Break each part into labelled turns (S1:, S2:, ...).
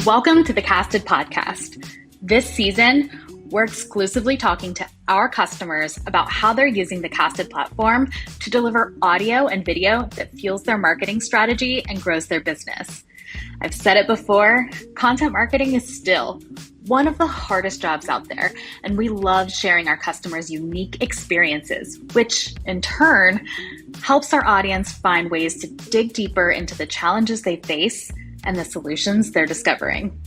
S1: Welcome to the Casted Podcast. This season, we're exclusively talking to our customers about how they're using the Casted platform to deliver audio and video that fuels their marketing strategy and grows their business. I've said it before, content marketing is still one of the hardest jobs out there, and we love sharing our customers' unique experiences, which in turn helps our audience find ways to dig deeper into the challenges they face and the solutions they're discovering.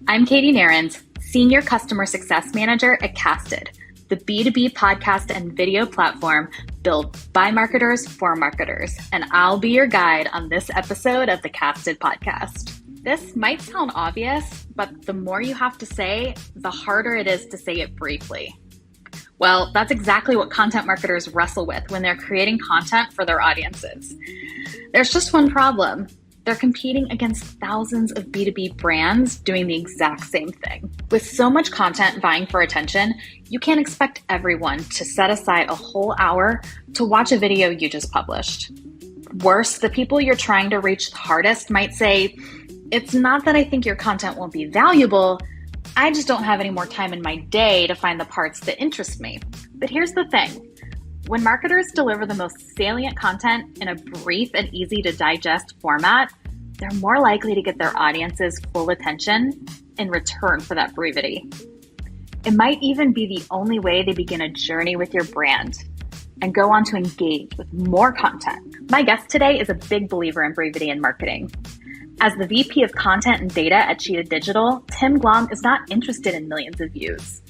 S1: I'm Katie Nehrenz, Senior Customer Success Manager at Casted, the B2B podcast and video platform built by marketers for marketers, and I'll be your guide on this episode of the Casted Podcast. This might sound obvious, but the more you have to say, the harder it is to say it briefly. Well, that's exactly what content marketers wrestle with when they're creating content for their audiences. There's just one problem. They're competing against thousands of B2B brands doing the exact same thing. With so much content vying for attention, you can't expect everyone to set aside a whole hour to watch a video you just published. Worse, the people you're trying to reach the hardest might say, "It's not that I think your content won't be valuable, I just don't have any more time in my day to find the parts that interest me." But here's the thing. When marketers deliver the most salient content in a brief and easy to digest format, they're more likely to get their audience's full attention in return for that brevity. It might even be the only way they begin a journey with your brand and go on to engage with more content. My guest today is a big believer in brevity in marketing. As the VP of Content and Data at Cheetah Digital, Tim Glomb is not interested in millions of views.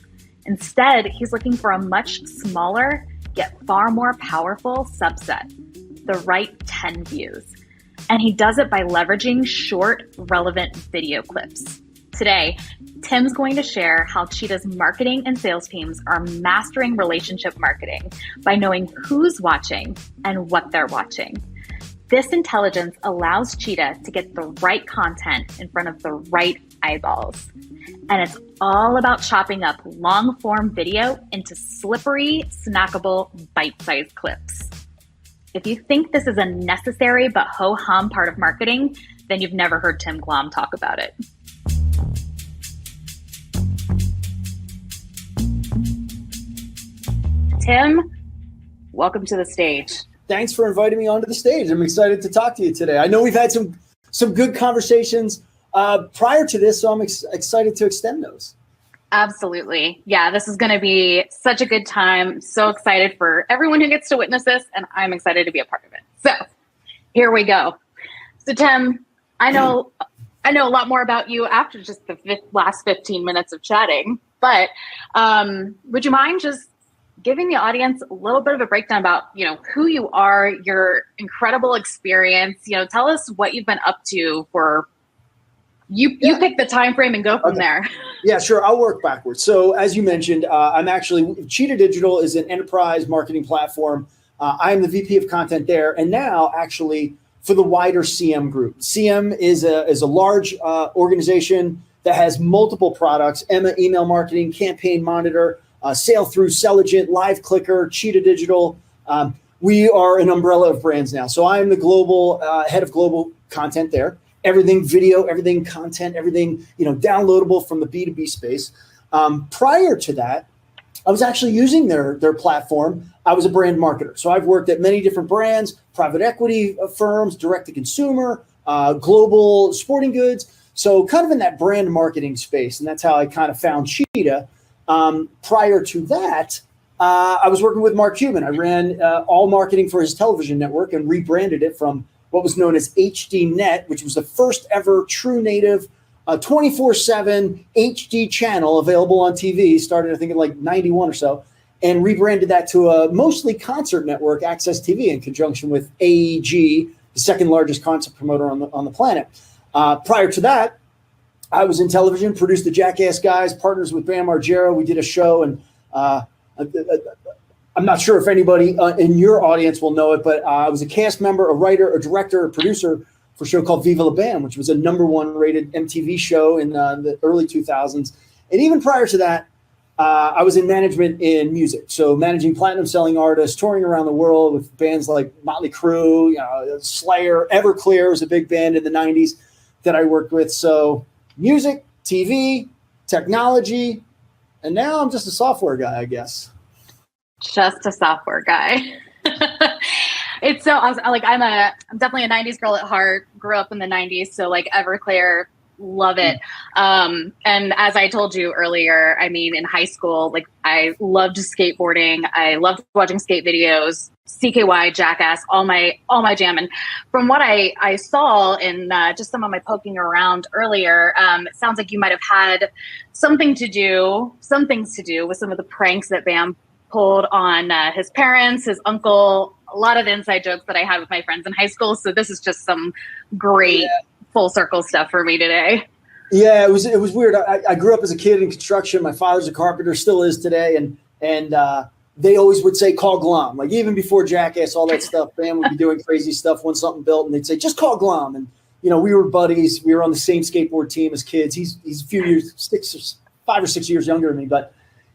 S1: Instead, he's looking for a much smaller, yet far more powerful subset, the right 10 views. And he does it by leveraging short, relevant video clips. Today, Tim's going to share how Cheetah's marketing and sales teams are mastering relationship marketing by knowing who's watching and what they're watching. This intelligence allows Cheetah to get the right content in front of the right eyeballs. And it's all about chopping up long-form video into slippery, snackable, bite-sized clips. If you think this is a necessary but ho-hum part of marketing, then you've never heard Tim Glomb talk about it. Tim, welcome to the stage.
S2: Thanks for inviting me onto the stage. I'm excited to talk to you today. I know we've had some good conversations prior to this, so I'm excited to extend those.
S1: Absolutely. Yeah, this is going to be such a good time. So excited for everyone who gets to witness this, and I'm excited to be a part of it. So here we go. So Tim, I know a lot more about you after just the last 15 minutes of chatting, but would you mind just giving the audience a little bit of a breakdown about, who you are, your incredible experience, tell us what you've been up to for you pick the time frame and go from there.
S2: Yeah, sure. I'll work backwards. So as you mentioned, I'm actually, Cheetah Digital is an enterprise marketing platform. I'm the VP of content there. And now actually for the wider CM group. CM is a large organization that has multiple products: Emma email marketing, campaign monitor, Sale Through, Selligent, Live Clicker, Cheetah Digital. We are an umbrella of brands now. So I'm the global head of global content there. Everything video, everything content, everything downloadable from the B2B space. Prior to that, I was actually using their platform. I was a brand marketer. So I've worked at many different brands, private equity firms, direct to consumer, global sporting goods. So kind of in that brand marketing space. And that's how I kind of found Cheetah. Prior to that, I was working with Mark Cuban. I ran all marketing for his television network and rebranded it from what was known as HD Net, which was the first ever true native 24/7 HD channel available on TV, started I think in like 91 or so, and rebranded that to a mostly concert network, Access TV, in conjunction with AEG, the second largest concert promoter on the planet. Prior to that, I was in television, produced the Jackass Guys, partners with Bam Margera. We did a show, and I'm not sure if anybody in your audience will know it, but I was a cast member, a writer, a director, a producer for a show called Viva La Bam, which was a #1 rated MTV show in the early 2000s. And even prior to that, I was in management in music, so managing platinum selling artists, touring around the world with bands like Motley Crue, Slayer, Everclear was a big band in the 90s that I worked with. So music, TV, technology, and now I'm just a software guy, I guess.
S1: Just a software guy. It's so awesome. Like I'm definitely a 90s girl at heart, grew up in the 90s. So like Everclear, love it. And as I told you earlier, I mean, in high school, like I loved skateboarding. I loved watching skate videos, CKY, Jackass, all my jam. And from what I saw in just some of my poking around earlier, it sounds like you might have had some things to do with some of the pranks that Bam pulled on his parents, his uncle, a lot of the inside jokes that I had with my friends in high school. So this is just some great full circle stuff for me today.
S2: Yeah, it was weird. I grew up as a kid in construction. My father's a carpenter, still is today. And they always would say, call Glomb. Like even before Jackass, all that stuff, Bam would be doing crazy stuff when something built and they'd say, just call Glomb. And, we were buddies. We were on the same skateboard team as kids. He's a few years, 5 or 6 years younger than me. But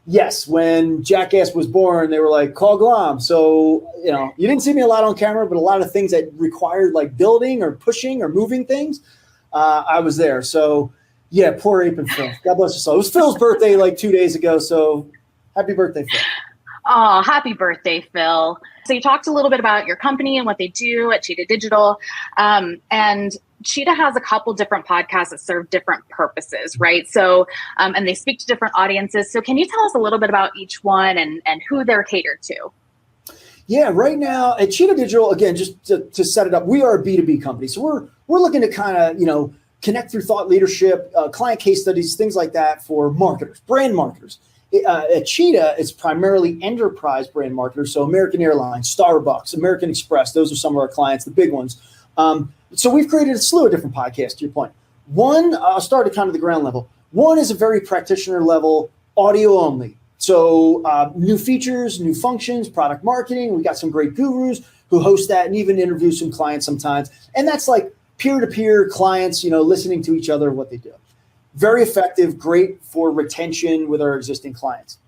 S2: yes, when Jackass was born, they were like, call Glomb. So, you didn't see me a lot on camera, but a lot of things that required like building or pushing or moving things, I was there. So, yeah, poor Ape and Phil. God bless your soul. It was Phil's birthday like 2 days ago. So happy birthday, Phil.
S1: Oh, happy birthday, Phil. So you talked a little bit about your company and what they do at Cheetah Digital. And Cheetah has a couple different podcasts that serve different purposes, right? So, and they speak to different audiences. So can you tell us a little bit about each one and who they're catered to?
S2: Yeah, right now at Cheetah Digital, again, just to set it up, we are a B2B company. So we're looking to kind of, connect through thought leadership, client case studies, things like that for marketers, brand marketers. At Cheetah, it's primarily enterprise brand marketers. So American Airlines, Starbucks, American Express, those are some of our clients, the big ones. So we've created a slew of different podcasts, to your point. One, I'll start at kind of the ground level. One is a very practitioner level, audio only. So new features, new functions, product marketing. We got some great gurus who host that and even interview some clients sometimes. And that's like peer-to-peer clients, listening to each other, what they do. Very effective, great for retention with our existing clients.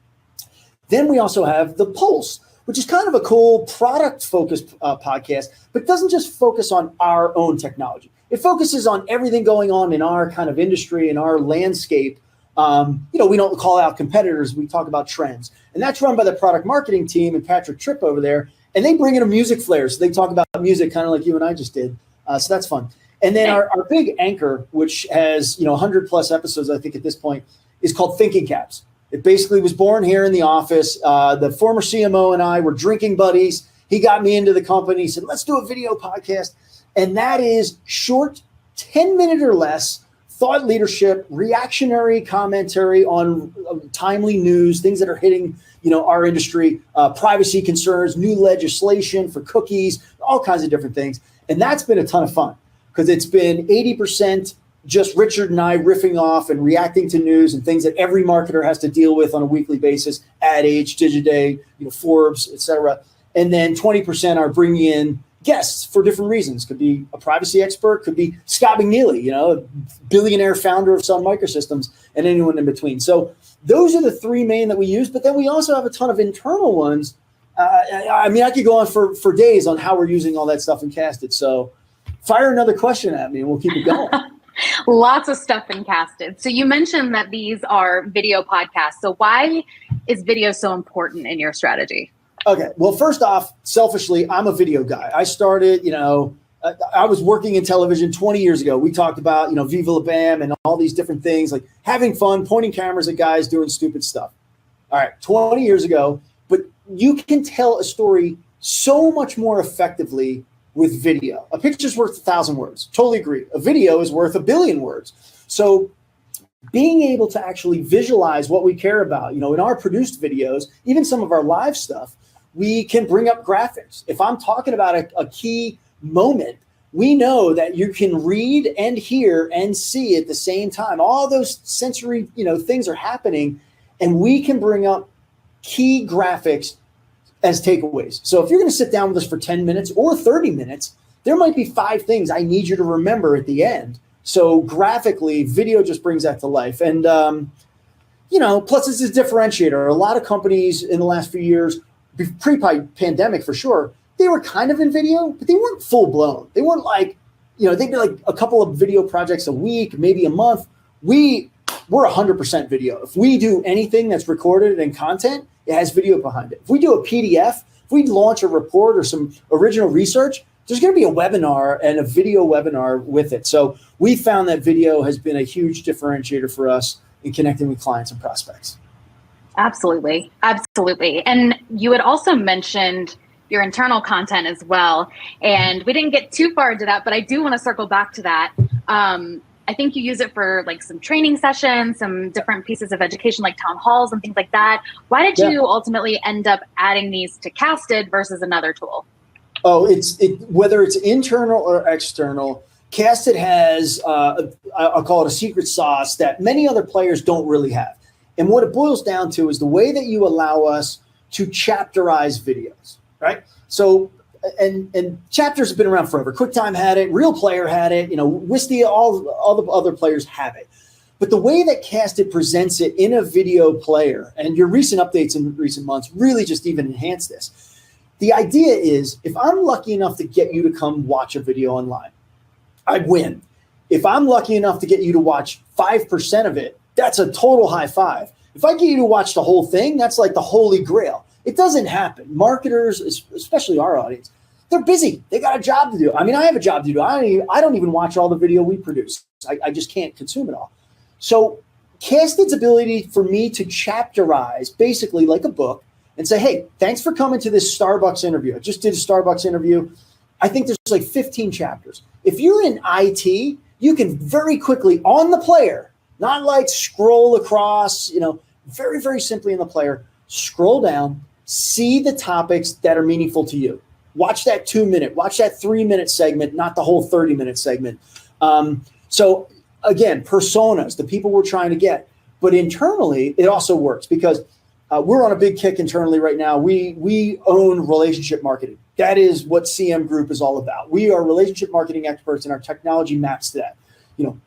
S2: Then we also have The Pulse, which is kind of a cool product-focused podcast, but doesn't just focus on our own technology. It focuses on everything going on in our kind of industry, in our landscape. We don't call out competitors. We talk about trends. And that's run by the product marketing team and Patrick Tripp over there. And they bring in a music flair. So they talk about music kind of like you and I just did. So that's fun. And then our big anchor, which has 100 plus episodes, I think at this point, is called Thinking Caps. It basically was born here in the office. The former CMO and I were drinking buddies. He got me into the company. He said, let's do a video podcast. And that is short, 10-minute or less, thought leadership, reactionary commentary on timely news, things that are hitting our industry, privacy concerns, new legislation for cookies, all kinds of different things. And that's been a ton of fun because it's been 80% just Richard and I riffing off and reacting to news and things that every marketer has to deal with on a weekly basis, Ad Age, Digiday, Forbes, et cetera. And then 20% are bringing in guests for different reasons. Could be a privacy expert, could be Scott McNeely, a billionaire founder of Sun Microsystems, and anyone in between. So those are the three main that we use, but then we also have a ton of internal ones. I could go on for days on how we're using all that stuff in Casted. So fire another question at me and we'll keep it going.
S1: Lots of stuff in Casted. So you mentioned that these are video podcasts. So why is video so important in your strategy?
S2: Okay. Well, first off, selfishly, I'm a video guy. I started, I was working in television 20 years ago. We talked about, Viva La Bam and all these different things, like having fun, pointing cameras at guys doing stupid stuff. All right. 20 years ago, but you can tell a story so much more effectively with video. A picture's worth 1,000 words. Totally agree. A video is worth 1 billion words. So being able to actually visualize what we care about, in our produced videos, even some of our live stuff, we can bring up graphics. If I'm talking about a key moment, we know that you can read and hear and see at the same time. All those sensory, things are happening, and we can bring up key graphics as takeaways. So if you're going to sit down with us for 10 minutes or 30 minutes, there might be 5 things I need you to remember at the end. So graphically, video just brings that to life. And, plus it's a differentiator. A lot of companies in the last few years, pre-pandemic for sure, they were kind of in video, but they weren't full blown. They weren't like, they did like a couple of video projects a week, maybe a month. We're 100% video. If we do anything that's recorded and content, it has video behind it. If we do a PDF, if we launch a report or some original research, there's going to be a webinar and a video webinar with it. So we found that video has been a huge differentiator for us in connecting with clients and prospects. Absolutely.
S1: Absolutely. And you had also mentioned your internal content as well. And we didn't get too far into that, but I do want to circle back to that. I think you use it for like some training sessions, some different pieces of education, like town halls and things like that. Why did you ultimately end up adding these to Casted versus another tool?
S2: Oh, whether it's internal or external, Casted has, I'll call it a secret sauce that many other players don't really have. And what it boils down to is the way that you allow us to chapterize videos, right? So, and chapters have been around forever. QuickTime had it, Real Player had it, Wistia, all the other players have it. But the way that Casted presents it in a video player, and your recent updates in recent months really just even enhance this. The idea is, if I'm lucky enough to get you to come watch a video online, I win. If I'm lucky enough to get you to watch 5% of it, that's a total high five. If I get you to watch the whole thing, that's like the holy grail. It doesn't happen. Marketers, especially our audience, they're busy. They got a job to do. I mean, I have a job to do. I don't even watch all the video we produce. I just can't consume it all. So Casted's ability for me to chapterize, basically like a book, and say, hey, thanks for coming to this Starbucks interview. I just did a Starbucks interview. I think there's like 15 chapters. If you're in IT, you can very quickly on the player, not like scroll across, very, very simply in the player, scroll down, see the topics that are meaningful to you. Watch that 2-minute, watch that 3-minute segment, not the whole 30-minute segment. So again, personas, the people we're trying to get. But internally, it also works because we're on a big kick internally right now. We own relationship marketing. That is what CM Group is all about. We are relationship marketing experts, and our technology maps to that.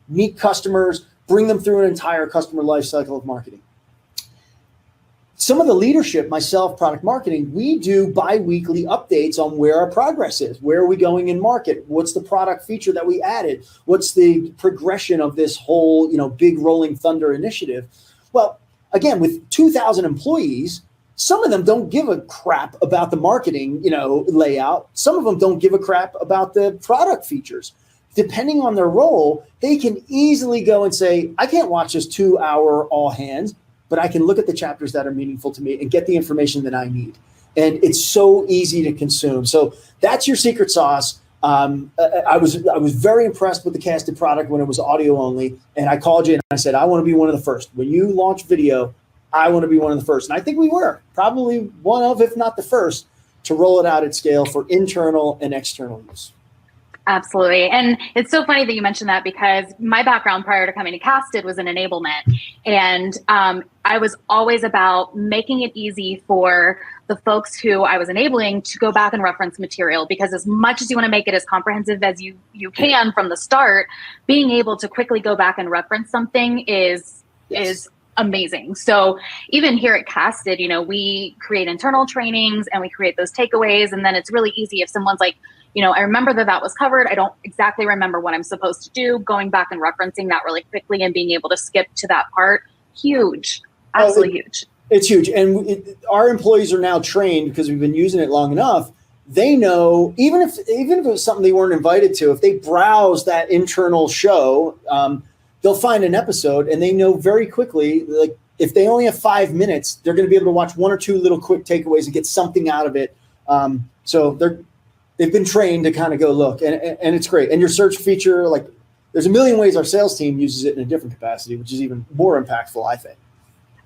S2: Meet customers, bring them through an entire customer life cycle of marketing. Some of the leadership, myself, product marketing, we do bi-weekly updates on where our progress is. Where are we going in market? What's the product feature that we added? What's the progression of this whole, big rolling thunder initiative? Well, again, with 2,000 employees, some of them don't give a crap about the marketing, layout. Some of them don't give a crap about the product features. Depending on their role, they can easily go and say, I can't watch this 2-hour all hands, but I can look at the chapters that are meaningful to me and get the information that I need. And it's so easy to consume. So that's your secret sauce. I was very impressed with the Casted product when it was audio only. And I called you and I said, I want to be one of the first. When you launch video, I want to be one of the first. And I think we were probably one of, if not the first, to roll it out at scale for internal and external use.
S1: Absolutely. And it's so funny that you mentioned that because my background prior to coming to Casted was in enablement. And I was always about making it easy for the folks who I was enabling to go back and reference material, because as much as you want to make it as comprehensive as you can from the start, being able to quickly go back and reference something is amazing. So even here at Casted, we create internal trainings and we create those takeaways. And then it's really easy if someone's like, I remember that was covered. I don't exactly remember what I'm supposed to do. Going back and referencing that really quickly and being able to skip to that part, huge, absolutely huge.
S2: It's huge. And our employees are now trained because we've been using it long enough. They know, even if it was something they weren't invited to, if they browse that internal show, they'll find an episode and they know very quickly, like if they only have 5 minutes, they're going to be able to watch 1 or 2 little quick takeaways and get something out of it. So they've been trained to kind of go look, and it's great. And your search feature, like there's a million ways our sales team uses it in a different capacity, which is even more impactful, I think.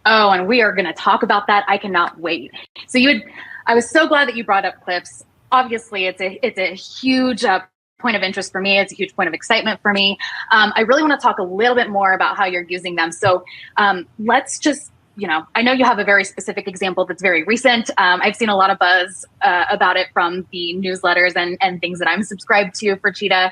S1: Oh, and we are going to talk about that. I cannot wait. So I was so glad that you brought up clips. Obviously, it's a huge point of interest for me. It's a huge point of excitement for me. I really want to talk a little bit more about how you're using them. So let's just I know you have a very specific example that's very recent. I've seen a lot of buzz about it from the newsletters and things that I'm subscribed to for Cheetah.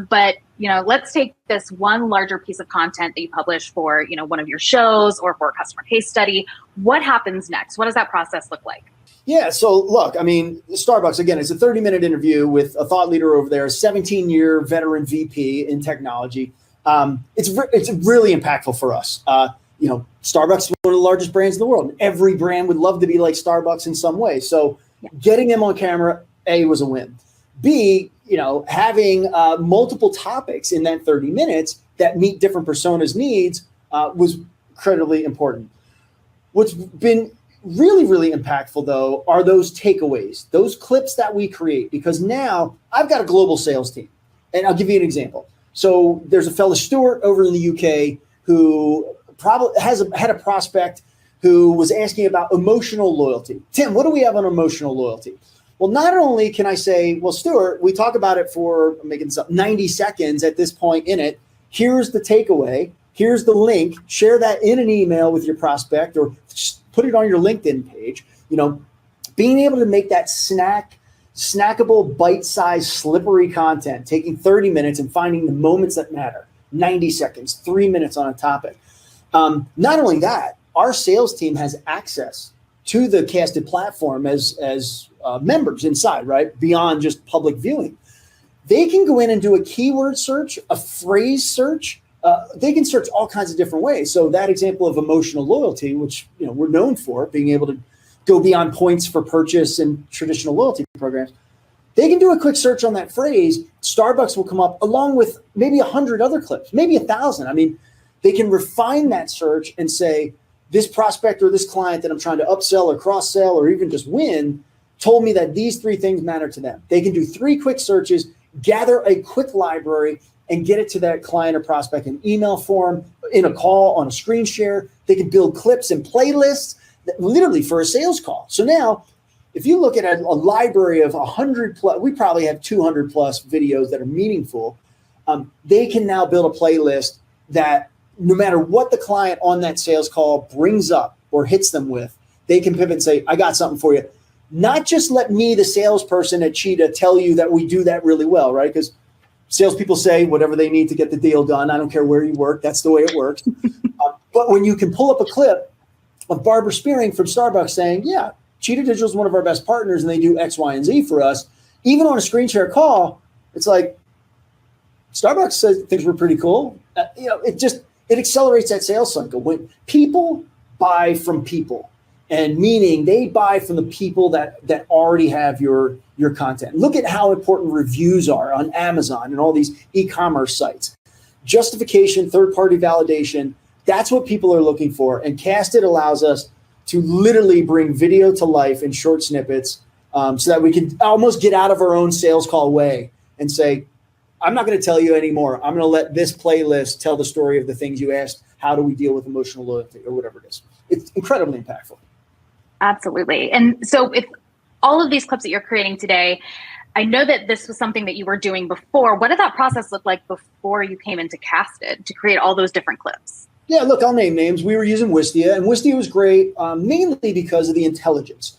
S1: But let's take this one larger piece of content that you publish for, one of your shows or for a customer case study. What happens next? What does that process look like?
S2: Yeah. So look, Starbucks, again, it's a 30-minute interview with a thought leader over there, a 17-year veteran VP in technology. It's really impactful for us. Starbucks is one of the largest brands in the world. Every brand would love to be like Starbucks in some way. So getting them on camera, A, was a win. B, having multiple topics in that 30 minutes that meet different personas' needs was incredibly important. What's been really, really impactful, though, are those takeaways, those clips that we create, because now I've got a global sales team. And I'll give you an example. So there's a fellow Stuart over in the UK who probably had a prospect who was asking about emotional loyalty. Tim, what do we have on emotional loyalty? Well, not only can I say, well, Stuart, we talk about it for, I'm making this up, 90 seconds at this point in it. Here's the takeaway. Here's the link. Share that in an email with your prospect or put it on your LinkedIn page. Being able to make that snackable, bite-sized, slippery content, taking 30 minutes and finding the moments that matter, 90 seconds, 3 minutes on a topic. Not only that, our sales team has access to the Casted platform as members inside, right? Beyond just public viewing. They can go in and do a keyword search, a phrase search. They can search all kinds of different ways. So that example of emotional loyalty, which we're known for, being able to go beyond points for purchase and traditional loyalty programs, they can do a quick search on that phrase. Starbucks will come up along with maybe 100 other clips, maybe 1,000. They can refine that search and say, this prospect or this client that I'm trying to upsell or cross-sell or even just win told me that these 3 things matter to them. They can do 3 quick searches, gather a quick library, and get it to that client or prospect in email form, in a call, on a screen share. They can build clips and playlists literally for a sales call. So now, if you look at a library of 100 plus, we probably have 200 plus videos that are meaningful. They can now build a playlist that no matter what the client on that sales call brings up or hits them with, they can pivot and say, I got something for you. Not just let me, the salesperson at Cheetah, tell you that we do that really well, right? Because salespeople say whatever they need to get the deal done. I don't care where you work. That's the way it works. But when you can pull up a clip of Barbara Spearing from Starbucks saying, yeah, Cheetah Digital is one of our best partners and they do X, Y, and Z for us, even on a screen share call, it's like, Starbucks says things were pretty cool. It accelerates that sales cycle. When people buy from people, and meaning they buy from the people that already have your content. Look at how important reviews are on Amazon and all these e-commerce sites. Justification, third-party validation, that's what people are looking for. And Casted allows us to literally bring video to life in short snippets so that we can almost get out of our own sales call way and say, I'm not going to tell you anymore. I'm going to let this playlist tell the story of the things you asked. How do we deal with emotional loyalty or whatever it is? It's incredibly impactful.
S1: Absolutely. And so if all of these clips that you're creating today, I know that this was something that you were doing before. What did that process look like before you came into Casted to create all those different clips?
S2: Yeah, look, I'll name names. We were using Wistia, and Wistia was great, mainly because of the intelligence.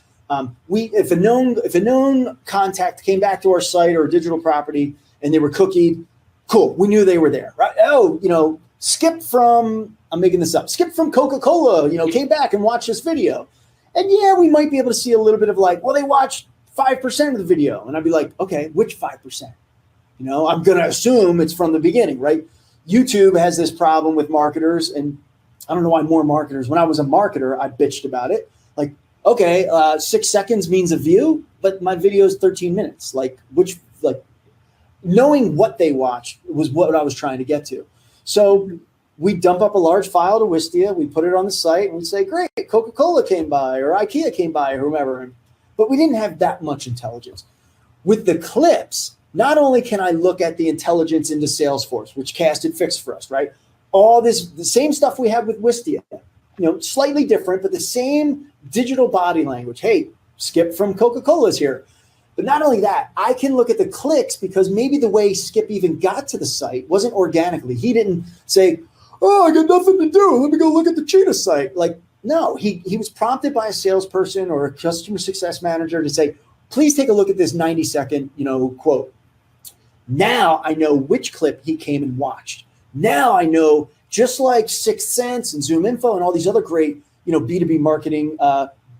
S2: If a known contact came back to our site or digital property and they were cookied, cool. We knew they were there, right? Oh, Skip from, I'm making this up, Skip from Coca-Cola, came back and watched this video. And yeah, we might be able to see a little bit of like, well, they watched 5% of the video. And I'd be like, okay, which 5%? I'm going to assume it's from the beginning, right? YouTube has this problem with marketers. And I don't know why more marketers, when I was a marketer, I bitched about it. Like, okay, 6 seconds means a view, but my video is 13 minutes. Knowing what they watch was what I was trying to get to. So we dump up a large file to Wistia, we put it on the site, and we say, great, Coca-Cola came by, or IKEA came by, or whomever. But we didn't have that much intelligence. With the clips, not only can I look at the intelligence into Salesforce, which Casted fixed for us, right? All this, the same stuff we have with Wistia, slightly different, but the same digital body language. Hey, Skip from Coca-Cola is here. But not only that, I can look at the clicks because maybe the way Skip even got to the site wasn't organically. He didn't say, oh, I got nothing to do. Let me go look at the Cheetah site. Like, No, he was prompted by a salesperson or a customer success manager to say, please take a look at this 90-second, quote. Now I know which clip he came and watched. Now I know, just like Sixth Sense and Zoom Info and all these other great, B2B marketing,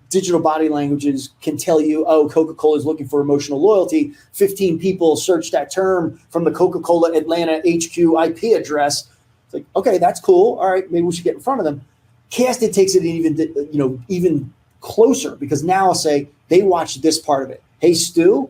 S2: digital body languages can tell you, oh, Coca-Cola is looking for emotional loyalty. 15 people searched that term from the Coca-Cola Atlanta HQ IP address. It's like, okay, that's cool. All right, maybe we should get in front of them. Casted takes it even closer, because now I'll say they watched this part of it. Hey, Stu,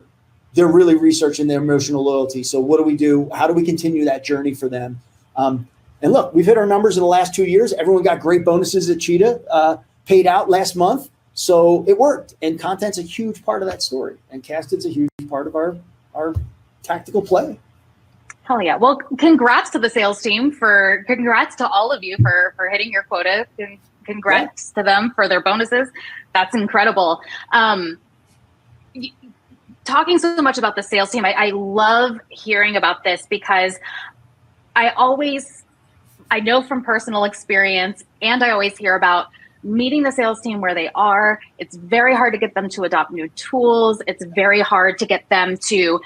S2: they're really researching their emotional loyalty. So what do we do? How do we continue that journey for them? And look, we've hit our numbers in the last 2 years. Everyone got great bonuses at Cheetah, paid out last month. So it worked. And content's a huge part of that story. And Casted's a huge part of our tactical play.
S1: Hell yeah. Well, congrats to the sales team congrats to all of you for hitting your quota. Congrats to them for their bonuses. That's incredible. Talking so much about the sales team, I love hearing about this, because I know from personal experience, and I always hear about meeting the sales team where they are. It's very hard to get them to adopt new tools. It's very hard to get them to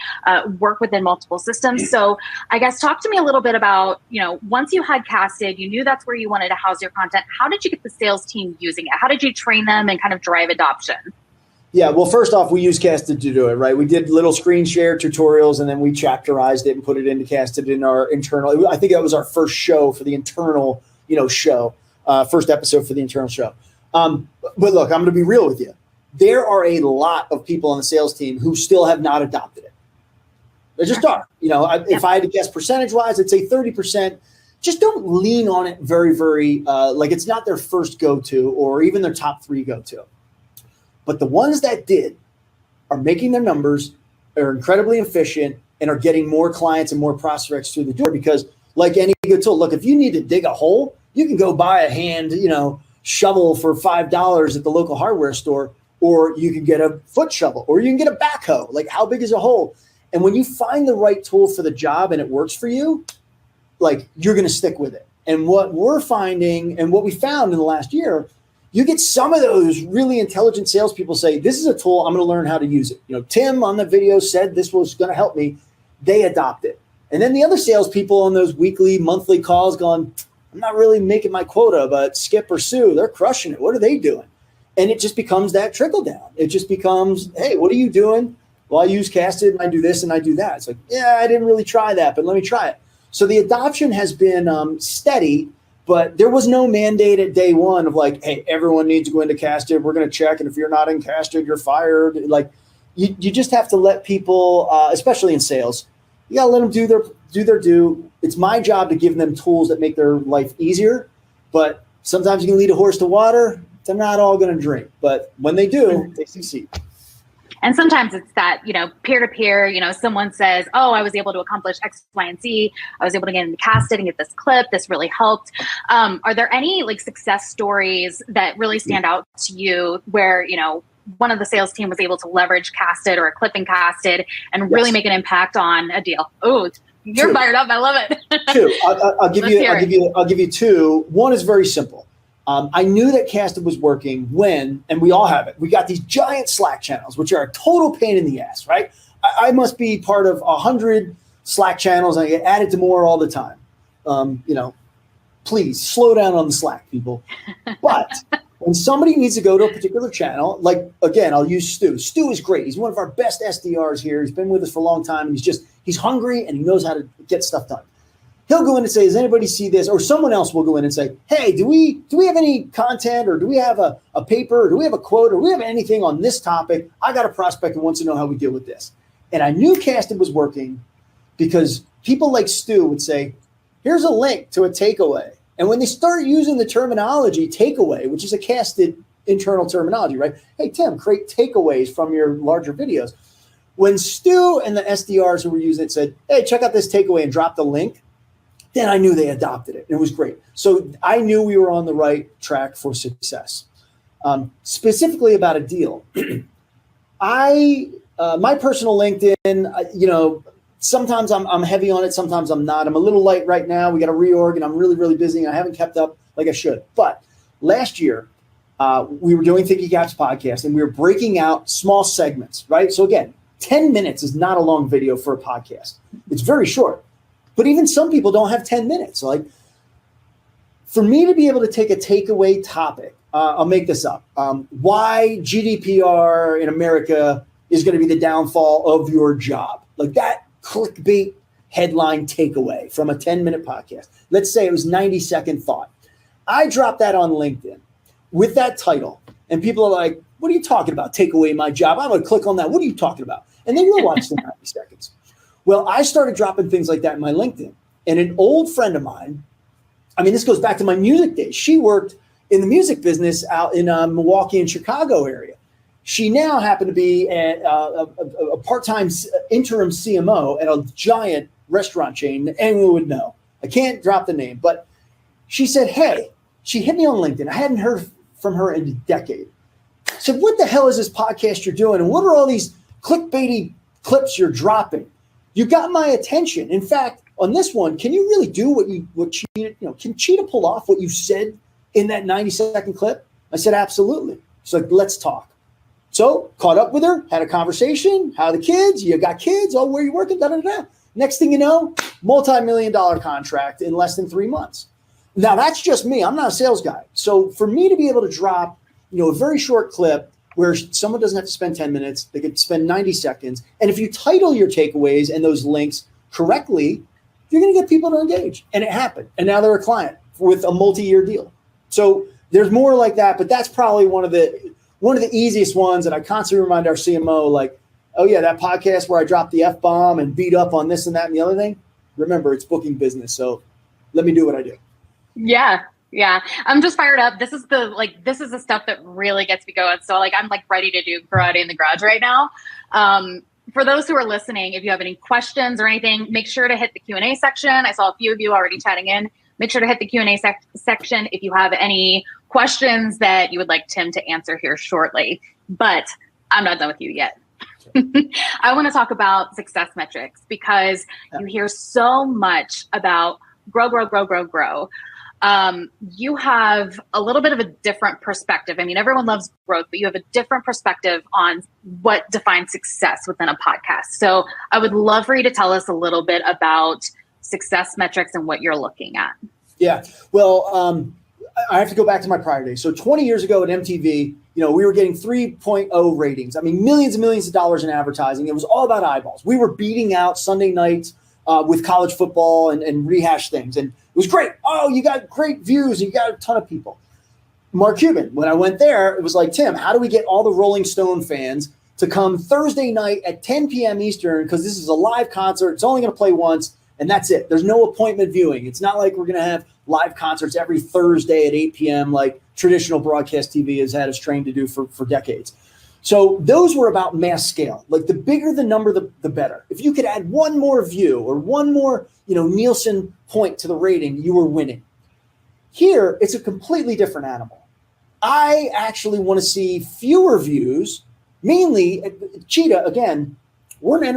S1: work within multiple systems. So I guess talk to me a little bit about, once you had Casted, you knew that's where you wanted to house your content. How did you get the sales team using it? How did you train them and kind of drive adoption?
S2: Yeah, well, first off, we used Casted to do it, right? We did little screen share tutorials, and then we chapterized it and put it into Casted in our internal. I think that was our first show for the internal, show. First episode for the internal show. But look, I'm going to be real with you. There are a lot of people on the sales team who still have not adopted it. They just are. If I had to guess percentage-wise, I'd say 30%. Just don't lean on it very, very, like it's not their first go-to or even their top 3 go-to. But the ones that did are making their numbers, are incredibly efficient, and are getting more clients and more prospects through the door, because like any good tool, look, if you need to dig a hole, you can go buy a hand, shovel for $5 at the local hardware store, or you can get a foot shovel, or you can get a backhoe. Like, how big is a hole? And when you find the right tool for the job and it works for you, like, you're going to stick with it. And what we're finding, and what we found in the last year, you get some of those really intelligent salespeople say, this is a tool, I'm going to learn how to use it. Tim on the video said this was going to help me. They adopt it. And then the other salespeople on those weekly, monthly calls going, I'm not really making my quota, but Skip or Sue, they're crushing it. What are they doing? And it just becomes that trickle down. It just becomes, hey, what are you doing? Well, I use Casted and I do this and I do that. It's like, yeah, I didn't really try that, but let me try it. So the adoption has been steady, but there was no mandate at day one of like, hey, everyone needs to go into Casted. We're going to check. And if you're not in Casted, you're fired. Like, you just have to let people, especially in sales, you got to let them do their due. It's my job to give them tools that make their life easier. But sometimes you can lead a horse to water. They're not all going to drink. But when they do, they succeed.
S1: And sometimes it's that, peer-to-peer, someone says, oh, I was able to accomplish X, Y, and Z. I was able to get into Casted and get this clip. This really helped. Are there any success stories that really stand out to you where, one of the sales team was able to leverage Casted or a clip in Casted and really make an impact on a deal? Oh, you're fired up. I love it.
S2: 2. I'll give you 2. One is very simple. I knew that Casted was working when, and we all have it, we got these giant Slack channels, which are a total pain in the ass, right? I must be part of 100 Slack channels, and I get added to more all the time. Please slow down on the Slack, people. But when somebody needs to go to a particular channel, like, again, I'll use Stu. Stu is great. He's one of our best SDRs here. He's been with us for a long time, and he's hungry, and he knows how to get stuff done. He'll go in and say, does anybody see this? Or someone else will go in and say, hey, do we have any content, or do we have a paper, or do we have a quote, or do we have anything on this topic? I got a prospect who wants to know how we deal with this. And I knew Casted was working because people like Stu would say, here's a link to a takeaway. And when they start using the terminology takeaway, which is a Casted internal terminology, right? Hey, Tim, create takeaways from your larger videos. When Stu and the SDRs who were using it said, hey, check out this takeaway and drop the link, then I knew they adopted it. And it was great. So I knew we were on the right track for success. Specifically about a deal. My personal LinkedIn, sometimes I'm heavy on it. Sometimes I'm not. I'm a little light right now. We got a reorg and I'm really, really busy and I haven't kept up like I should. But last year, we were doing Thinking Caps podcast, and we were breaking out small segments, right? So again, 10 minutes is not a long video for a podcast. It's very short. But even some people don't have 10 minutes. Like, for me to be able to take a takeaway topic, I'll make this up. Why GDPR in America is going to be the downfall of your job. Like that clickbait headline takeaway from a 10-minute podcast. Let's say it was 90-second thought. I dropped that on LinkedIn with that title. And people are like, what are you talking about? Take away my job. I'm going to click on that. What are you talking about? And they will watch the 90 seconds. Well, I started dropping things like that in my LinkedIn. And an old friend of mine, I mean, this goes back to my music days. She worked in the music business out in Milwaukee and Chicago area. She now happened to be a part-time interim CMO at a giant restaurant chain that anyone would know. I can't drop the name, but she said, hey, she hit me on LinkedIn. I hadn't heard from her in a decade. I said, what the hell is this podcast you're doing? And what are all these clickbaity clips you're dropping? You got my attention. In fact, on this one, can you really do what Cheetah, can Cheetah pull off what you said in that 90-second clip? I said, absolutely. She's like, let's talk. So caught up with her, had a conversation. How are the kids? You got kids? Oh, where are you working? Da, da, da. Next thing you know, multi-million-dollar contract in less than 3 months. Now that's just me. I'm not a sales guy. So for me to be able to drop, a very short clip where someone doesn't have to spend 10 minutes, they could spend 90 seconds. And if you title your takeaways and those links correctly, you're going to get people to engage. And it happened. And now they're a client with a multi-year deal. So there's more like that, but that's probably one of the easiest ones that I constantly remind our CMO, like, oh yeah, that podcast where I dropped the F-bomb and beat up on this and that and the other thing. Remember, it's booking business. So let me do what I do.
S1: Yeah. Yeah. I'm just fired up. This is the stuff that really gets me going. So I'm ready to do karate in the garage right now. For those who are listening, if you have any questions or anything, make sure to hit the Q&A section. I saw a few of you already chatting in. Make sure to hit the Q&A section if you have any questions that you would like Tim to answer here shortly. But I'm not done with you yet. I want to talk about success metrics because you hear so much about grow. You have a little bit of a different perspective. I mean, everyone loves growth, but you have a different perspective on what defines success within a podcast. So I would love for you to tell us a little bit about success metrics and what you're looking at.
S2: Yeah. Well, I have to go back to my prior days. So 20 years ago at MTV, we were getting 3.0 ratings. I mean, millions and millions of dollars in advertising. It was all about eyeballs. We were beating out Sunday nights with college football and rehash things. And it was great. Oh, you got great views. And you got a ton of people. Mark Cuban, when I went there, it was like, Tim, how do we get all the Rolling Stone fans to come Thursday night at 10 p.m. Eastern? Because this is a live concert. It's only going to play once. And that's it. There's no appointment viewing. It's not like we're going to have live concerts every Thursday at 8 p.m. like traditional broadcast TV has had us trained to do for decades. So those were about mass scale. Like the bigger the number, the better. If you could add one more view or one more, Nielsen point to the rating, you were winning. Here, it's a completely different animal. I actually want to see fewer views, mainly Cheetah, again, we're an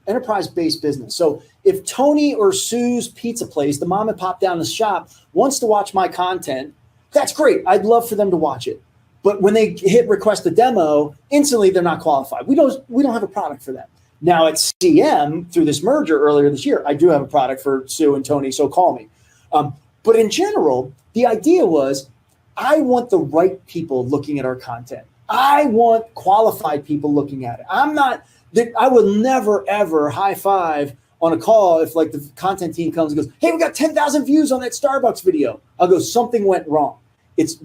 S2: enterprise-based business. So if Tony or Sue's pizza place, the mom and pop down the shop, wants to watch my content, that's great. I'd love for them to watch it. But when they hit request a demo, instantly they're not qualified. We don't have a product for them. Now at CM, through this merger earlier this year, I do have a product for Sue and Tony, so call me. But in general, the idea was I want the right people looking at our content. I want qualified people looking at it. I will never, ever high five on a call if like the content team comes and goes, hey, we got 10,000 views on that Starbucks video. I'll go, something went wrong. It's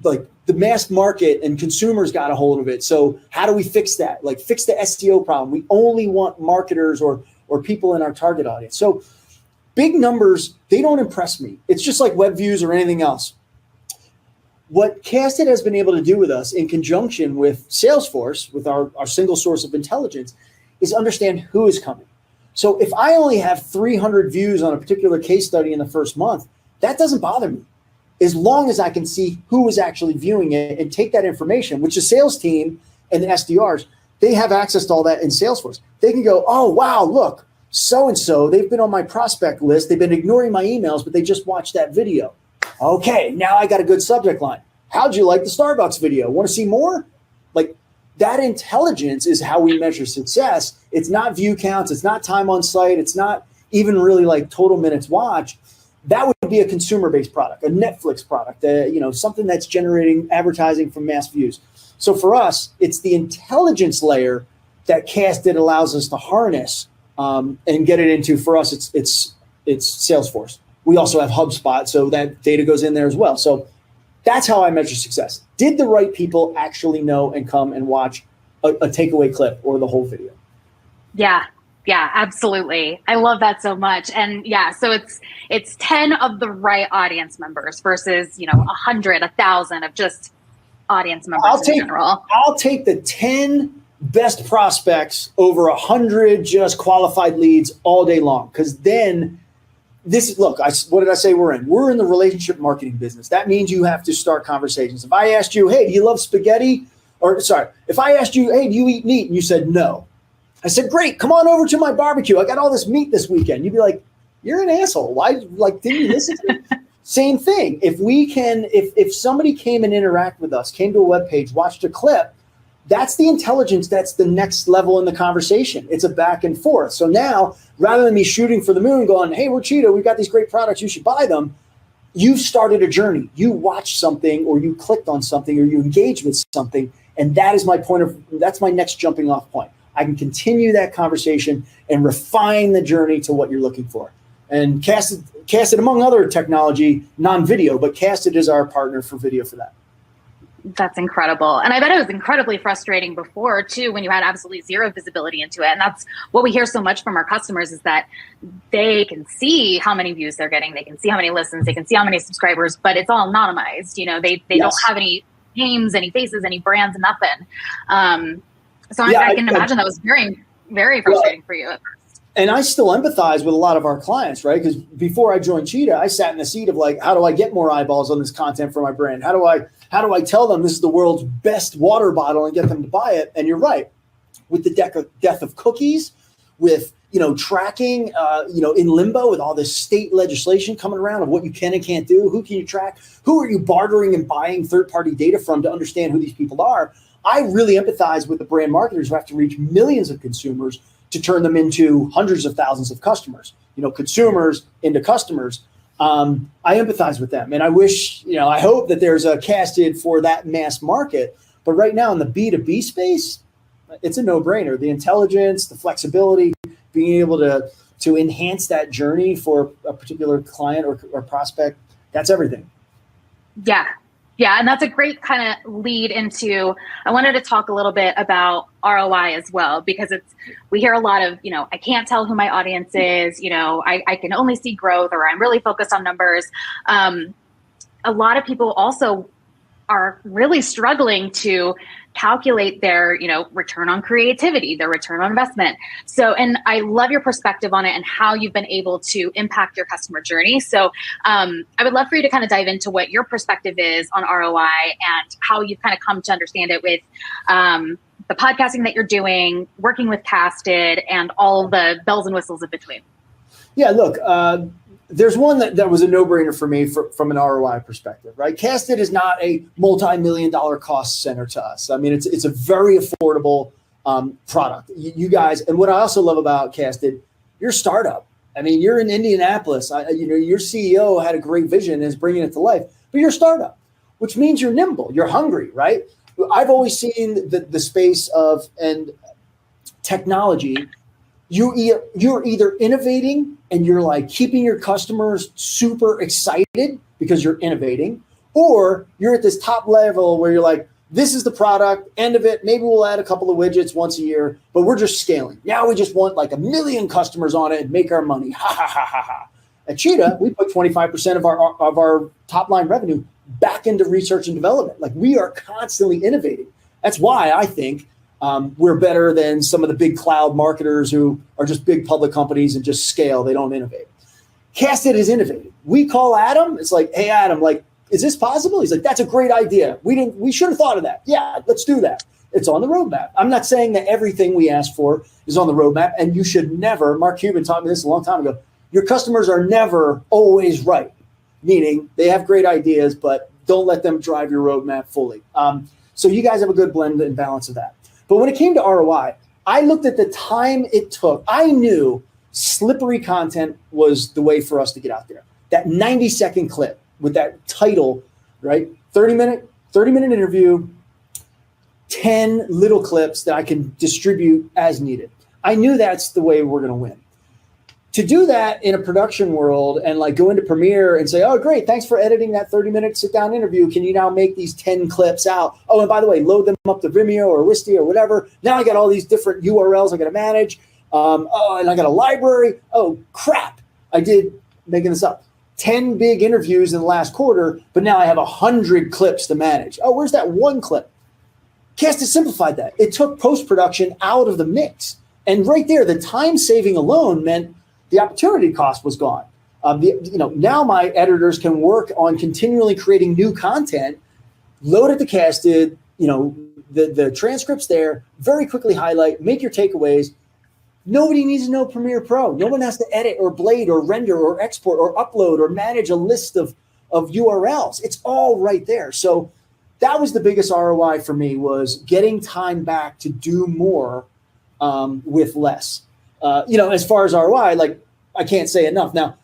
S2: like the mass market and consumers got a hold of it. So how do we fix that? Like fix the SEO problem. We only want marketers or people in our target audience. So big numbers, they don't impress me. It's just like web views or anything else. What Casted has been able to do with us in conjunction with Salesforce, with our single source of intelligence, is understand who is coming. So if I only have 300 views on a particular case study in the first month, that doesn't bother me. As long as I can see who is actually viewing it and take that information, which the sales team and the SDRs, they have access to all that in Salesforce. They can go, oh, wow, look, so-and-so, they've been on my prospect list. They've been ignoring my emails, but they just watched that video. Okay, now I got a good subject line. How'd you like the Starbucks video? Want to see more? Like, that intelligence is how we measure success. It's not view counts. It's not time on site. It's not even really like total minutes watched. That would be a consumer-based product, a Netflix product, something that's generating advertising from mass views. So for us, it's the intelligence layer that Casted allows us to harness and get it into. For us, it's Salesforce. We also have HubSpot, so that data goes in there as well. So that's how I measure success. Did the right people actually know and come and watch a takeaway clip or the whole video?
S1: Yeah, absolutely. I love that so much. And yeah, so it's 10 of the right audience members versus, 100, 1,000 of just audience members in general.
S2: I'll take the 10 best prospects over 100 just qualified leads all day long. Because then what did I say we're in? We're in the relationship marketing business. That means you have to start conversations. If I asked you, hey, do you love spaghetti? If I asked you, hey, do you eat meat? And you said no. I said, great, come on over to my barbecue. I got all this meat this weekend. You'd be like, you're an asshole. Why? Didn't you listen to me? Same thing. If somebody came and interacted with us, came to a webpage, watched a clip, that's the intelligence. That's the next level in the conversation. It's a back and forth. So now, rather than me shooting for the moon going, hey, we're Cheetah, we've got these great products, you should buy them. You've started a journey. You watched something, or you clicked on something, or you engaged with something. And that is that's my next jumping off point. I can continue that conversation and refine the journey to what you're looking for. And Casted, among other technology, non-video, but Casted is our partner for video for that.
S1: That's incredible. And I bet it was incredibly frustrating before too, when you had absolutely zero visibility into it. And that's what we hear so much from our customers, is that they can see how many views they're getting. They can see how many listens, they can see how many subscribers, but it's all anonymized. They don't have any names, any faces, any brands, nothing. So I can imagine that was very, very frustrating for you at first.
S2: And I still empathize with a lot of our clients, right? Because before I joined Cheetah, I sat in the seat of like, how do I get more eyeballs on this content for my brand? How do I tell them this is the world's best water bottle and get them to buy it? And you're right. With the death of cookies, with tracking, in limbo, with all this state legislation coming around of what you can and can't do, who can you track? Who are you bartering and buying third-party data from to understand who these people are? I really empathize with the brand marketers who have to reach millions of consumers to turn them into hundreds of thousands of customers, consumers into customers. I empathize with them. And I wish, I hope that there's a Casted for that mass market. But right now in the B2B space, it's a no-brainer. The intelligence, the flexibility, being able to enhance that journey for a particular client or prospect, that's everything.
S1: Yeah, and that's a great kind of lead into, I wanted to talk a little bit about ROI as well, because we hear a lot of, I can't tell who my audience is, I can only see growth, or I'm really focused on numbers. A lot of people also are really struggling to calculate their, return on creativity, their return on investment. So, and I love your perspective on it and how you've been able to impact your customer journey. So I would love for you to kind of dive into what your perspective is on ROI and how you've kind of come to understand it with the podcasting that you're doing, working with Casted, and all the bells and whistles in between. Yeah,
S2: look, there's one that was a no-brainer for me from an ROI perspective, right? Casted is not a multi-million-dollar cost center to us. I mean, it's a very affordable product. You guys, and what I also love about Casted, you're a startup. I mean, you're in Indianapolis. Your CEO had a great vision and is bringing it to life, but you're a startup, which means you're nimble, you're hungry, right? I've always seen the space of and technology. You're either innovating and you're like keeping your customers super excited because you're innovating, or you're at this top level where you're like, this is the product, end of it. Maybe we'll add a couple of widgets once a year, but we're just scaling. Now we just want like 1 million customers on it and make our money. Ha ha ha ha ha. At Cheetah, we put 25% of our top line revenue back into research and development. Like, we are constantly innovating. That's why I think we're better than some of the big cloud marketers who are just big public companies and just scale. They don't innovate. Casted is innovating. We call Adam. It's like, hey, Adam, like, is this possible? He's like, that's a great idea. We should have thought of that. Yeah, let's do that. It's on the roadmap. I'm not saying that everything we ask for is on the roadmap, and you should never, Mark Cuban taught me this a long time ago, your customers are never always right, meaning they have great ideas, but don't let them drive your roadmap fully. So you guys have a good blend and balance of that. But when it came to ROI, I looked at the time it took. I knew slippery content was the way for us to get out there. That 90-second clip with that title, right? 30-minute interview, 10 little clips that I can distribute as needed. I knew that's the way we're going to win. To do that in a production world and like go into Premiere and say, oh, great, thanks for editing that 30-minute sit-down interview. Can you now make these 10 clips out? Oh, and by the way, load them up to Vimeo or Wistia or whatever. Now I got all these different URLs I got to manage. Oh, and I got a library. Oh, crap. I did, making this up, 10 big interviews in the last quarter, but now I have 100 clips to manage. Oh, where's that one clip? Casted simplified that. It took post-production out of the mix. And right there, the time saving alone meant the opportunity cost was gone. Now my editors can work on continually creating new content, load it to Casted, the transcripts there, very quickly highlight, make your takeaways. Nobody needs to know Premiere Pro. No one has to edit or blade or render or export or upload or manage a list of URLs. It's all right there. So that was the biggest ROI for me, was getting time back to do more with less. As far as ROI, like, I can't say enough. Now,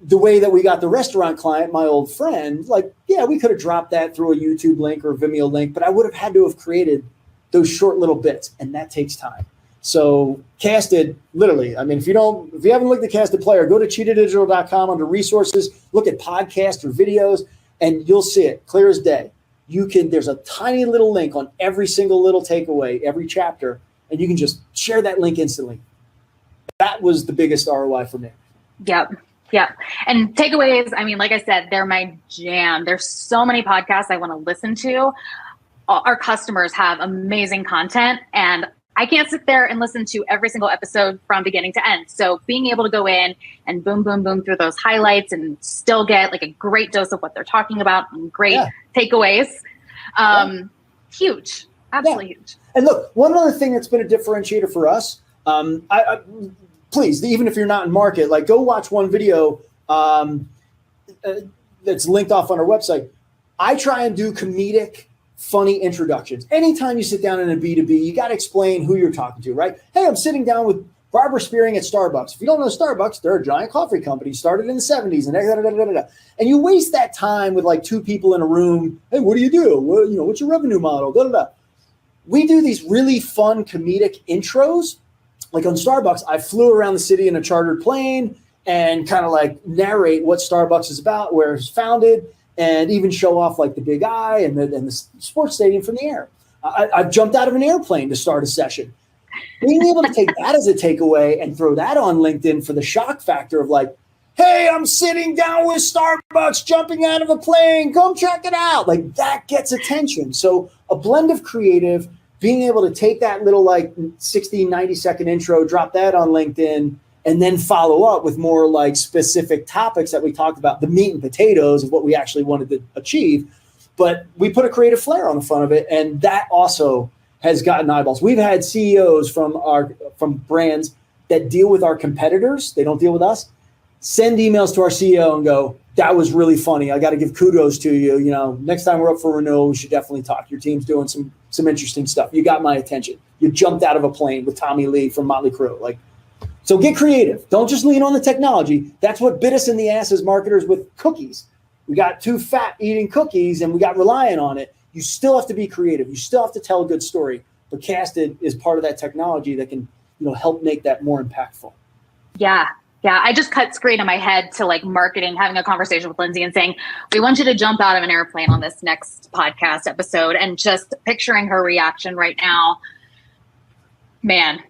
S2: the way that we got the restaurant client, my old friend, like, yeah, we could have dropped that through a YouTube link or a Vimeo link, but I would have had to have created those short little bits, and that takes time. So Casted, literally, I mean, if you haven't looked at Casted Player, go to cheetahdigital.com under resources, look at podcasts or videos, and you'll see it clear as day. There's a tiny little link on every single little takeaway, every chapter, and you can just share that link instantly. That was the biggest ROI for me.
S1: Yep. And takeaways, I mean, like I said, they're my jam. There's so many podcasts I want to listen to. Our customers have amazing content, and I can't sit there and listen to every single episode from beginning to end. So being able to go in and boom, boom, boom through those highlights and still get like a great dose of what they're talking about and great takeaways, huge, absolutely huge.
S2: And look, one other thing that's been a differentiator for us, please, even if you're not in market, like, go watch one video that's linked off on our website. I try and do comedic, funny introductions. Anytime you sit down in a B2B, you got to explain who you're talking to, right? Hey, I'm sitting down with Barbara Spearing at Starbucks. If you don't know Starbucks, they're a giant coffee company, started in the 70s, and and you waste that time with like two people in a room. Hey, what do you do? Well, what's your revenue model? We do these really fun comedic intros. Like on Starbucks, I flew around the city in a chartered plane and kind of like narrate what Starbucks is about, where it's founded, and even show off like the big eye and the sports stadium from the air. I've jumped out of an airplane to start a session. Being able to take that as a takeaway and throw that on LinkedIn for the shock factor of like, hey, I'm sitting down with Starbucks, jumping out of a plane, come check it out. Like, that gets attention. So a blend of creative, being able to take that little like 60, 90-second intro, drop that on LinkedIn, and then follow up with more like specific topics that we talked about, the meat and potatoes of what we actually wanted to achieve. But we put a creative flair on the front of it, and that also has gotten eyeballs. We've had CEOs from brands that deal with our competitors, they don't deal with us, send emails to our CEO and go, that was really funny. I got to give kudos to you. Next time we're up for renewal, we should definitely talk. Your team's doing some interesting stuff. You got my attention. You jumped out of a plane with Tommy Lee from Motley Crue. So get creative. Don't just lean on the technology. That's what bit us in the ass as marketers with cookies. We got too fat eating cookies and we got relying on it. You still have to be creative. You still have to tell a good story. But Casted is part of that technology that can, help make that more impactful.
S1: Yeah. I just cut screen in my head to like marketing, having a conversation with Lindsay and saying, we want you to jump out of an airplane on this next podcast episode, and just picturing her reaction right now. Man.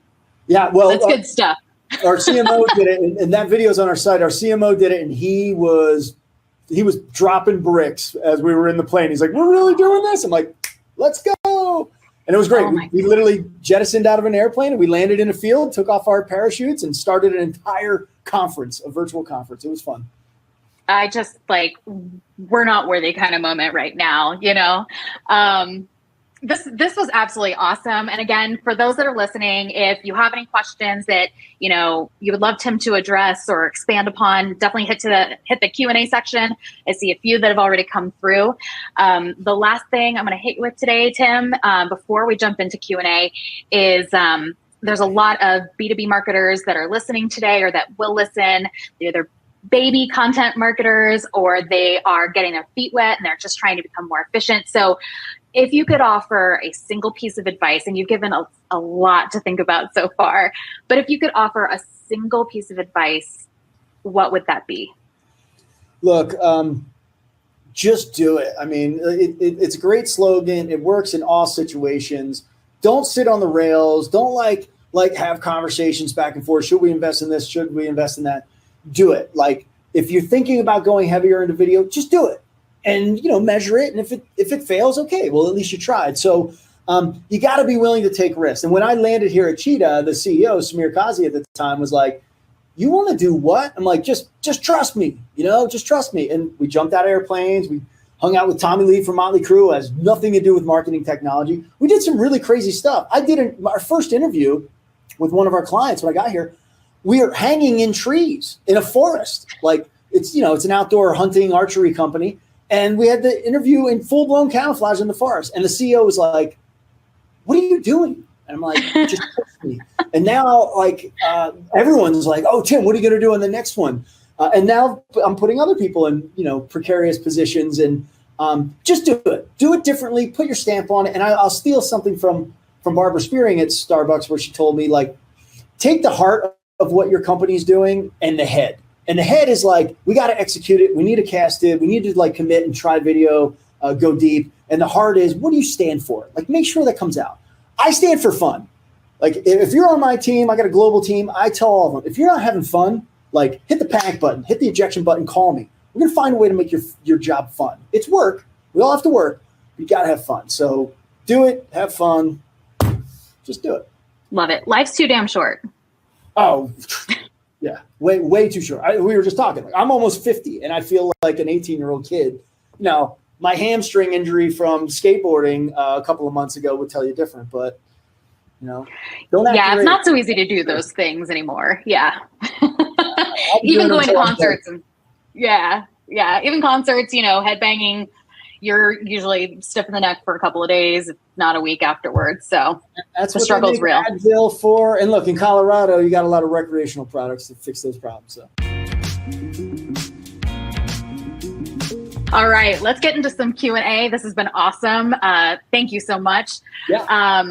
S2: Yeah. Well,
S1: that's good stuff.
S2: Our CMO did it, and that video's on our site. Our CMO did it, and he was dropping bricks as we were in the plane. He's like, we're really doing this? I'm like, let's go. And it was great. We literally jettisoned out of an airplane and we landed in a field, took off our parachutes, and started an entire conference, a virtual conference. It was fun.
S1: I just we're not worthy kind of moment right now, This was absolutely awesome. And again, for those that are listening, if you have any questions that you would love Tim to address or expand upon, definitely hit the Q&A section. I see a few that have already come through. The last thing I'm going to hit you with today, Tim, before we jump into Q&A, is there's a lot of B2B marketers that are listening today or that will listen. They're either baby content marketers or they are getting their feet wet and they're just trying to become more efficient. So if you could offer a single piece of advice, and you've given a lot to think about so far, but if you could offer a single piece of advice, what would that be?
S2: Look, just do it. I mean, it's a great slogan. It works in all situations. Don't sit on the rails. Don't like have conversations back and forth. Should we invest in this? Should we invest in that? Do it. Like if you're thinking about going heavier into video, just do it. And, measure it. And if it fails, okay, well, at least you tried. So you got to be willing to take risks. And when I landed here at Cheetah, the CEO, Samir Kazi at the time, was like, you want to do what? I'm like, just trust me, just trust me. And we jumped out of airplanes. We hung out with Tommy Lee from Motley Crue, has nothing to do with marketing technology. We did some really crazy stuff. I did our first interview with one of our clients when I got here. We are hanging in trees in a forest. Like it's an outdoor hunting archery company. And we had the interview in full-blown camouflage in the forest. And the CEO was like, what are you doing? And I'm like, just trust me. And now, everyone's like, oh, Tim, what are you going to do on the next one? And now I'm putting other people in, precarious positions. And just do it. Do it differently. Put your stamp on it. And I'll steal something from Barbara Spearing at Starbucks where she told me, take the heart of what your company's doing and the head. And the head is we got to execute it. We need to cast it. We need to commit and try video, go deep. And the heart is, what do you stand for? Make sure that comes out. I stand for fun. If you're on my team, I got a global team. I tell all of them, if you're not having fun, hit the panic button, hit the ejection button, call me. We're going to find a way to make your job fun. It's work. We all have to work. You got to have fun. So do it. Have fun. Just do it.
S1: Love it. Life's too damn short.
S2: Oh, yeah, way too short. We were just talking. I'm almost 50, and I feel like an 18-year-old kid. Now, my hamstring injury from skateboarding a couple of months ago would tell you different, but don't.
S1: Yeah, it's not so easy to do those things anymore. Yeah, even going to concerts and even concerts. Headbanging. You're usually stiff in the neck for a couple of days, if not a week afterwards. So
S2: that's
S1: the
S2: what
S1: struggle's real.
S2: Advil for. And look, in Colorado, you got a lot of recreational products to fix those problems. So.
S1: All right, let's get into some Q&A. This has been awesome. Thank you so much.
S2: Yeah.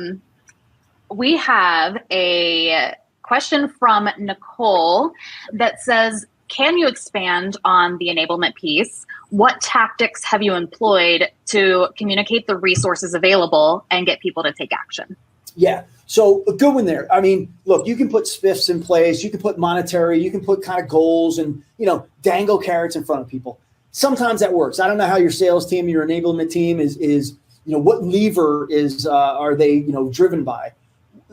S1: We have a question from Nicole that says, can you expand on the enablement piece? What tactics have you employed to communicate the resources available and get people to take action?
S2: Yeah. So a good one there. I mean, look, you can put spiffs in place. You can put monetary. You can put kind of goals and, dangle carrots in front of people. Sometimes that works. I don't know how your sales team, your enablement team is what lever are they, driven by?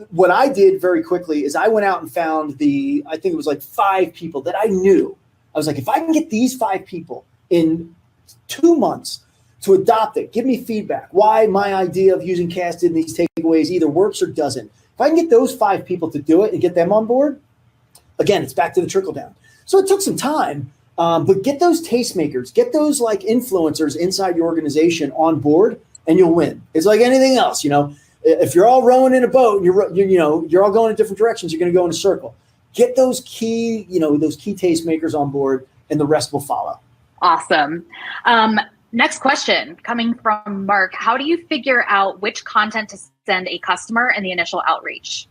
S2: What I did very quickly is I went out and found I think it was 5 people that I knew. I was like, if I can get these 5 people in 2 months to adopt it, give me feedback, why my idea of using casted in these takeaways either works or doesn't. If I can get those 5 people to do it and get them on board, again, it's back to the trickle down. So it took some time, but get those tastemakers, get those influencers inside your organization on board, and you'll win. It's like anything else, If you're all rowing in a boat and you're all going in different directions, you're going to go in a circle. Get those key tastemakers on board, and the rest will follow.
S1: Awesome. Next question coming from Mark. How do you figure out which content to send a customer in the initial outreach?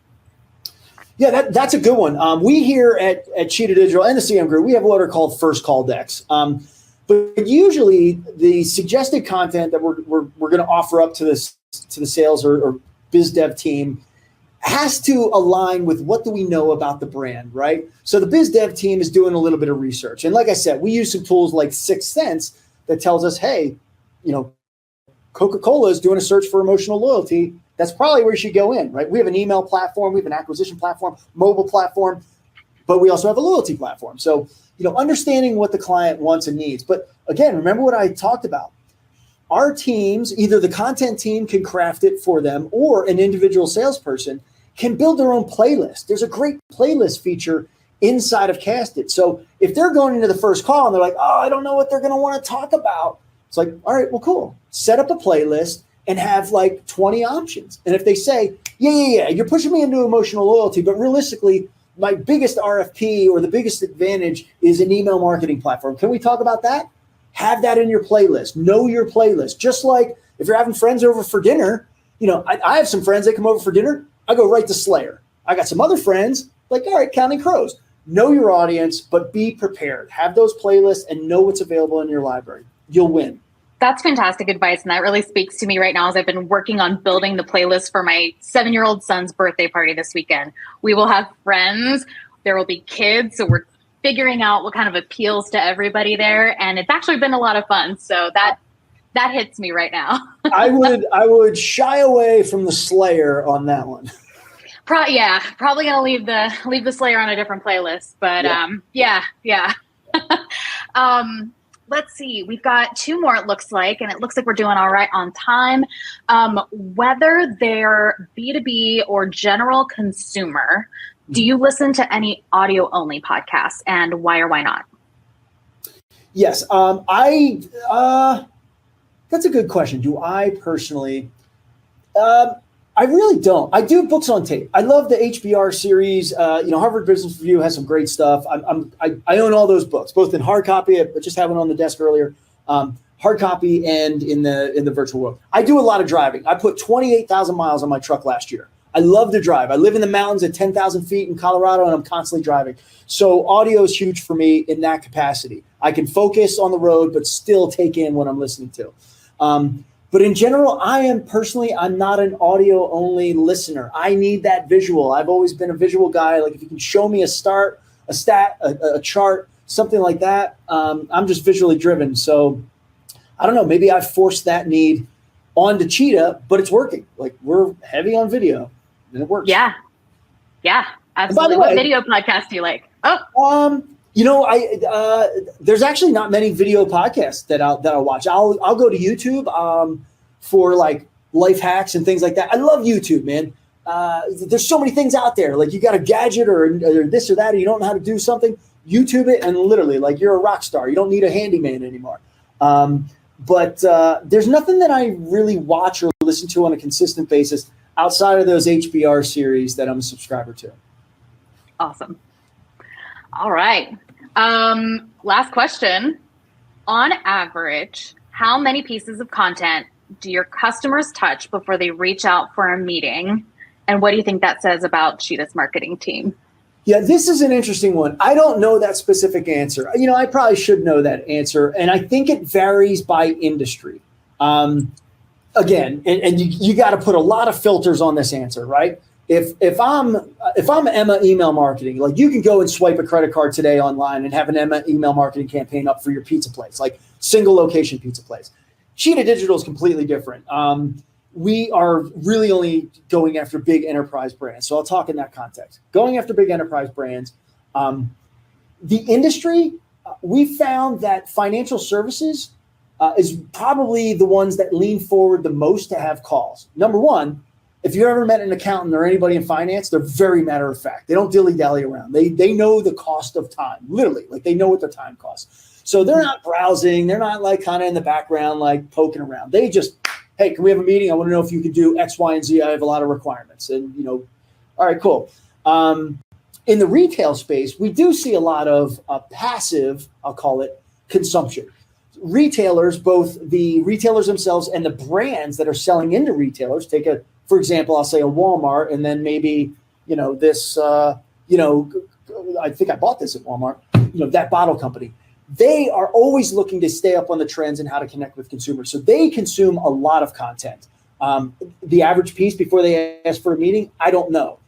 S2: Yeah, that's a good one. We here at Cheetah Digital and the CM Group, we have what are called first call decks. But usually the suggested content that we're going to offer up to the sales or biz dev team has to align with what do we know about the brand, right? So the biz dev team is doing a little bit of research. And like I said, we use some tools like 6th Sense that tells us, hey, Coca-Cola is doing a search for emotional loyalty. That's probably where you should go in, right? We have an email platform, we have an acquisition platform, mobile platform, but we also have a loyalty platform. So, understanding what the client wants and needs. But again, remember what I talked about. our teams, either the content team can craft it for them or an individual salesperson can build their own playlist. There's a great playlist feature inside of Casted. So if they're going into the first call and they're like, oh, I don't know what they're going to want to talk about. It's like, all right, well, cool. Set up a playlist and have like 20 options. And if they say, yeah, you're pushing me into emotional loyalty, but realistically, my biggest RFP or the biggest advantage is an email marketing platform. Can we talk about that? Have that in your playlist. Know your playlist. Just like if you're having friends over for dinner, I have some friends that come over for dinner. I go right to Slayer. I got some other friends like, all right, Counting Crows. Know your audience, but be prepared. Have those playlists and know what's available in your library. You'll win.
S1: That's fantastic advice. And that really speaks to me right now as I've been working on building the playlist for my 7-year-old son's birthday party this weekend. We will have friends. There will be kids. So we're figuring out what kind of appeals to everybody there. And it's actually been a lot of fun. So that hits me right now.
S2: I would shy away from the Slayer on that one.
S1: Probably gonna leave the Slayer on a different playlist, but yeah. Let's see, we've got 2 more, it looks like, and it looks like we're doing all right on time. Whether they're B2B or general consumer, do you listen to any audio only podcasts, and why or why not?
S2: Yes, that's a good question. Do I personally? I really don't. I do books on tape. I love the HBR series. Harvard Business Review has some great stuff. I own all those books, both in hard copy. I just have one on the desk earlier. Hard copy and in the virtual world. I do a lot of driving. I put 28,000 miles on my truck last year. I love to drive. I live in the mountains at 10,000 feet in Colorado, and I'm constantly driving. So audio is huge for me in that capacity. I can focus on the road, but still take in what I'm listening to. But in general, I'm not an audio only listener. I need that visual. I've always been a visual guy. Like if you can show me a stat, a chart, something like that, I'm just visually driven. So I don't know, maybe I've forced that need onto Cheetah, but it's working. Like we're heavy on video and it works.
S1: Yeah, absolutely. What video podcast do you like?
S2: There's actually not many video podcasts that I'll watch. I'll go to YouTube for like life hacks and things like that. I love YouTube, man. There's so many things out there. Like you got a gadget or this or that, or you don't know how to do something. YouTube it, and literally, like you're a rock star. You don't need a handyman anymore. But there's nothing that I really watch or listen to on a consistent basis outside of those HBR series that I'm a subscriber to.
S1: Awesome. All right. Last question. On average, how many pieces of content do your customers touch before they reach out for a meeting? And what do you think that says about Cheetah's marketing team?
S2: Yeah, this is an interesting one. I don't know that specific answer. I probably should know that answer. And I think it varies by industry. Again, and you got to put a lot of filters on this answer, right? If I'm Emma email marketing, like you can go and swipe a credit card today online and have an Emma email marketing campaign up for your pizza place, like single location pizza place. Cheetah Digital is completely different. We are really only going after big enterprise brands. So I'll talk in that context. Going after big enterprise brands. The industry, we found that financial services is probably the ones that lean forward the most to have calls. Number one, if you ever met an accountant or anybody in finance, they're very matter of fact. They don't dilly-dally around. They know the cost of time, literally. Like they know what their time costs. So they're not browsing. They're not like kind of in the background, like poking around. They just, hey, can we have a meeting? I want to know if you can do X, Y, and Z. I have a lot of requirements. And, all right, cool. In the retail space, we do see a lot of passive, I'll call it, consumption. Retailers, both the retailers themselves and the brands that are selling into retailers, for example, I'll say a Walmart, and then maybe, this, I think I bought this at Walmart, that bottle company. They are always looking to stay up on the trends and how to connect with consumers. So they consume a lot of content. The average piece before they ask for a meeting, I don't know.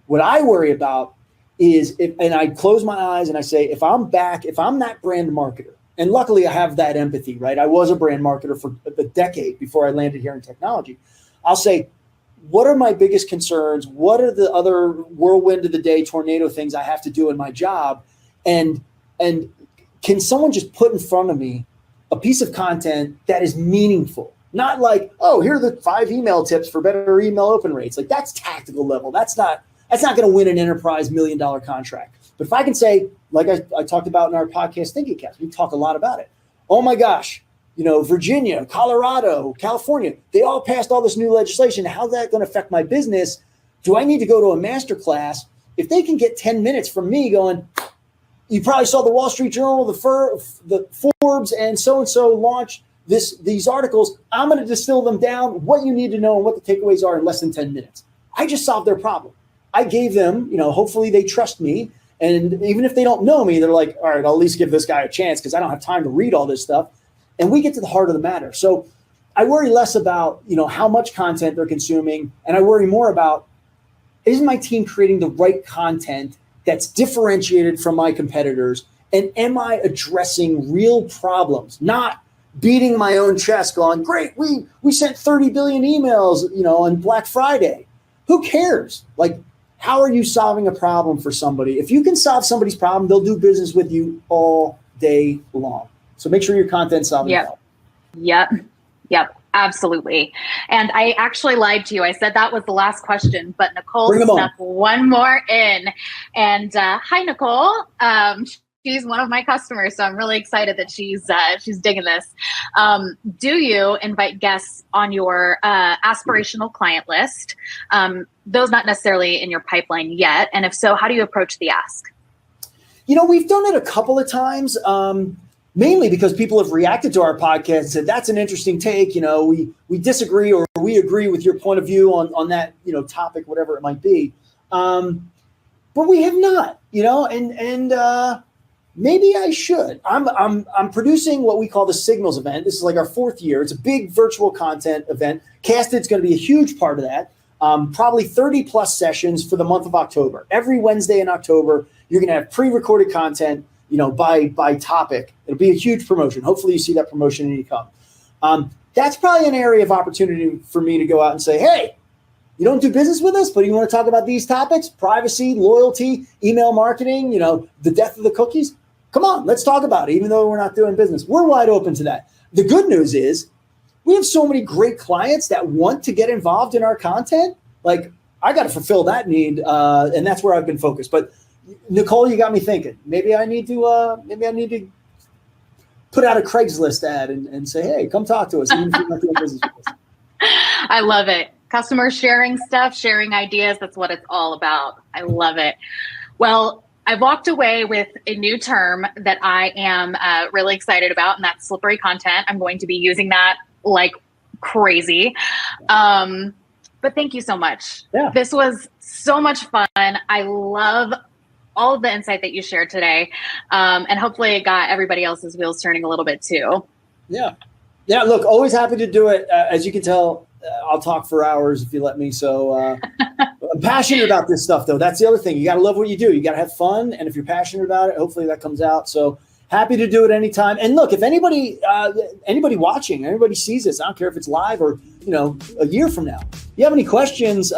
S2: What I worry about is, and I close my eyes and I say, if I'm that brand marketer, and luckily I have that empathy, right? I was a brand marketer for a decade before I landed here in technology. I'll say, what are my biggest concerns? What are the other whirlwind of the day, tornado things I have to do in my job? And can someone just put in front of me a piece of content that is meaningful. Not like, oh, here are the 5 email tips for better email open rates. Like, that's tactical level. That's not going to win an enterprise $1 million contract. But if I can say, like I talked about in our podcast, Thinking Caps, we talk a lot about it. Oh my gosh, Virginia, Colorado, California, they all passed all this new legislation. How's that going to affect my business? Do I need to go to a master class? If they can get 10 minutes from me going, you probably saw the Wall Street Journal, the Forbes, and so launched these articles. I'm going to distill them down, what you need to know and what the takeaways are in less than 10 minutes. I just solved their problem. I gave them, hopefully they trust me. And even if they don't know me, they're like, all right, I'll at least give this guy a chance because I don't have time to read all this stuff. And we get to the heart of the matter. So I worry less about, how much content they're consuming. And I worry more about, is my team creating the right content that's differentiated from my competitors? And am I addressing real problems, not beating my own chest going, great, we sent 30 billion emails, on Black Friday. Who cares? Like, how are you solving a problem for somebody? If you can solve somebody's problem, they'll do business with you all day long. So make sure your content's solving the problem.
S1: Yep. Absolutely. And I actually lied to you. I said that was the last question, but Nicole snuck one more in. And hi, Nicole. She's one of my customers, so I'm really excited that she's digging this. Do you invite guests on your aspirational client list? Those not necessarily in your pipeline yet. And if so, how do you approach the ask?
S2: We've done it a couple of times, mainly because people have reacted to our podcast and said, that's an interesting take. We disagree or we agree with your point of view on that, topic, whatever it might be. But we have not, and maybe I should. I'm producing what we call the Signals event. This is like our 4th year. It's a big virtual content event. Casted's going to be a huge part of that. Probably 30 plus sessions for the month of October. Every Wednesday in October, you're going to have pre-recorded content, by topic. It'll be a huge promotion. Hopefully you see that promotion and you come. That's probably an area of opportunity for me to go out and say, hey, you don't do business with us, but you want to talk about these topics, privacy, loyalty, email marketing, the death of the cookies. Come on, let's talk about it, even though we're not doing business. We're wide open to that. The good news is we have so many great clients that want to get involved in our content. Like, I got to fulfill that need, and that's where I've been focused. But Nicole, you got me thinking. Maybe I need to put out a Craigslist ad and say, hey, come talk to us, even if you're not doing business with us.
S1: I love it. Customers sharing stuff, sharing ideas. That's what it's all about. I love it. Well, I walked away with a new term that I am really excited about, and that's slippery content. I'm going to be using that like crazy. But thank you so much.
S2: Yeah.
S1: This was so much fun. I love all of the insight that you shared today. And hopefully it got everybody else's wheels turning a little bit too.
S2: Yeah. Yeah. Look, always happy to do it. As you can tell, I'll talk for hours if you let me. So I'm passionate about this stuff, though. That's the other thing. You got to love what you do. You got to have fun. And if you're passionate about it, hopefully that comes out. So happy to do it anytime. And look, if anybody watching, anybody sees this, I don't care if it's live or, a year from now, you have any questions,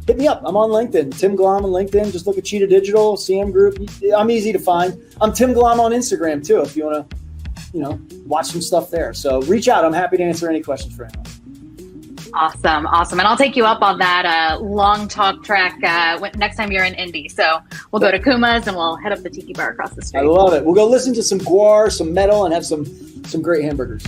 S2: hit me up. I'm on LinkedIn, Tim Glomb on LinkedIn. Just look at Cheetah Digital, CM Group. I'm easy to find. I'm Tim Glomb on Instagram too, if you want to, watch some stuff there. So reach out. I'm happy to answer any questions for anyone.
S1: Awesome. And I'll take you up on that long talk track next time you're in Indy. So we'll go to Kuma's and we'll head up the tiki bar across the street.
S2: I love it. We'll go listen to some guar, some metal, and have some great hamburgers.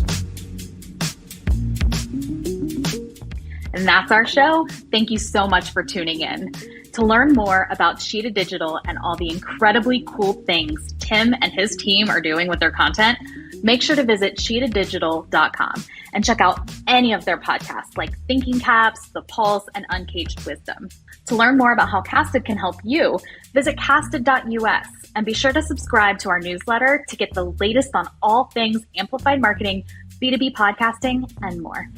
S1: And that's our show. Thank you so much for tuning in. To learn more about Cheetah Digital and all the incredibly cool things Tim and his team are doing with their content, make sure to visit cheetahdigital.com and check out any of their podcasts like Thinking Caps, The Pulse, and Uncaged Wisdom. To learn more about how Casted can help you, visit casted.us and be sure to subscribe to our newsletter to get the latest on all things amplified marketing, B2B podcasting, and more.